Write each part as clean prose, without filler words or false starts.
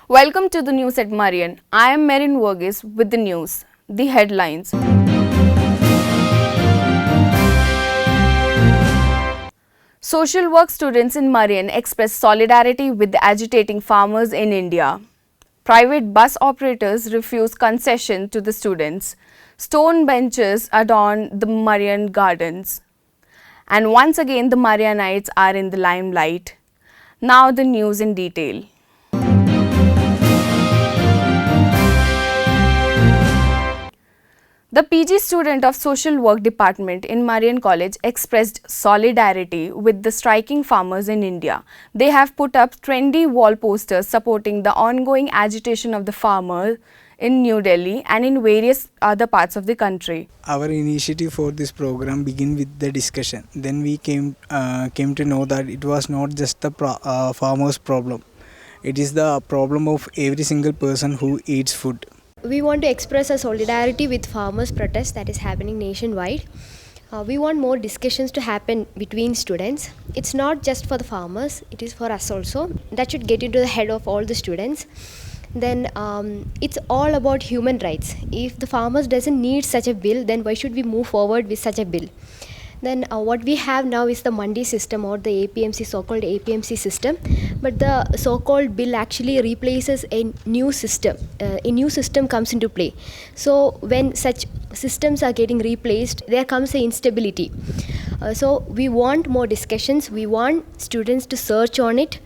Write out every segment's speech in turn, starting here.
Welcome to the news at Marian. I am Merin Verghese with the news. The headlines. Social work students in Marian express solidarity with the agitating farmers in India. Private bus operators refuse concession to the students. Stone benches adorn the Marian gardens. And once again the Marianites are in the limelight. Now the news in detail. The PG student of Social Work Department in Marian College expressed solidarity with the striking farmers in India. They have put up trendy wall posters supporting the ongoing agitation of the farmers in New Delhi and in various other parts of the country. Our initiative for this program began with the discussion. Then we came to know that it was not just the farmer's problem. It is the problem of every single person who eats food. We want to express a solidarity with farmers' protest that is happening nationwide. We want more discussions to happen between students. It's not just for the farmers, it is for us also. That should get into the head of all the students. Then it's all about human rights. If the farmers doesn't need such a bill, then why should we move forward with such a bill? Then what we have now is the Mandi system or the APMC, so-called APMC system. But the so-called bill actually replaces a new system. A new system comes into play. So when such systems are getting replaced, there comes a instability. So we want more discussions. We want students to search on it.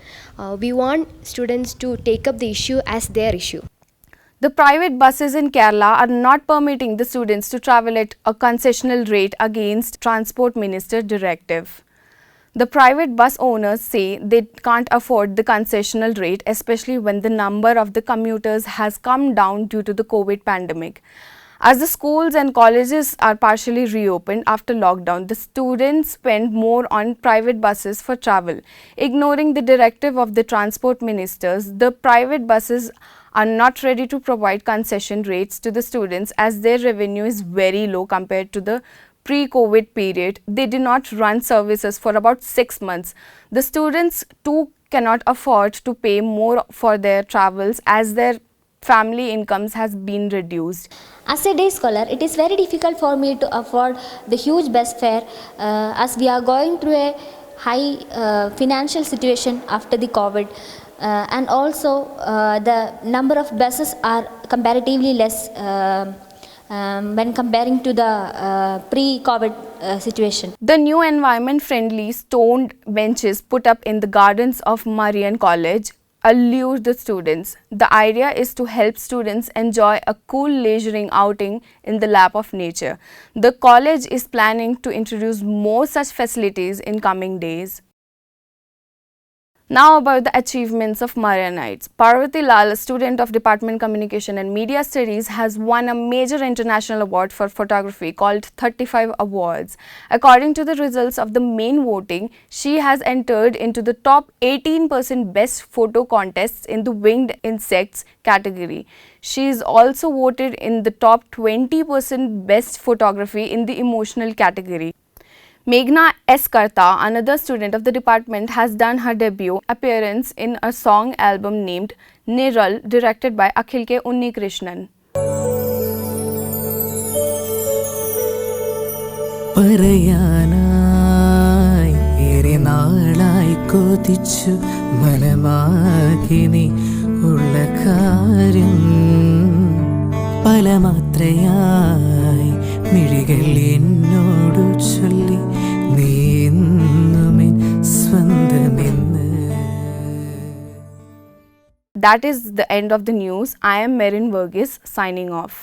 We want students to take up the issue as their issue. The private buses in Kerala are not permitting the students to travel at a concessional rate against Transport Minister directive. The private bus owners say they can't afford the concessional rate, especially when the number of the commuters has come down due to the COVID pandemic. As the schools and colleges are partially reopened after lockdown, the students spend more on private buses for travel. Ignoring the directive of the transport ministers, the private buses are not ready to provide concession rates to the students as their revenue is very low compared to the pre-COVID period. They did not run services for about 6 months. The students too cannot afford to pay more for their travels as their family incomes has been reduced. As a day scholar, it is very difficult for me to afford the huge bus fare as we are going through a high financial situation after the COVID. And also the number of buses are comparatively less when comparing to the pre-COVID situation. The new environment-friendly stone benches put up in the gardens of Marian College allure the students. The idea is to help students enjoy a cool leisuring outing in the lap of nature. The college is planning to introduce more such facilities in coming days. Now about the achievements of Marianites. Parvati Lal, a student of Department Communication and Media Studies, has won a major international award for photography called 35 Awards. According to the results of the main voting, she has entered into the top 18% best photo contests in the winged insects category. She is also voted in the top 20% best photography in the emotional category. Meghna S. Karta, another student of the department, has done her debut appearance in a song album named Niral, directed by Akhil K. Unnikrishnan. പറയാനായി ഏറെ നാളായി കൊതിച്ചു മനമാകിനി ഉള്ള കാര്യം പല മാത്രയായി മിഴികൾ എന്നോടു ചൊല്ലി നീ എന്നുമെൻ സ്വന്തമെന്ന്. That is the end of the news. I am Merin Verghese signing off.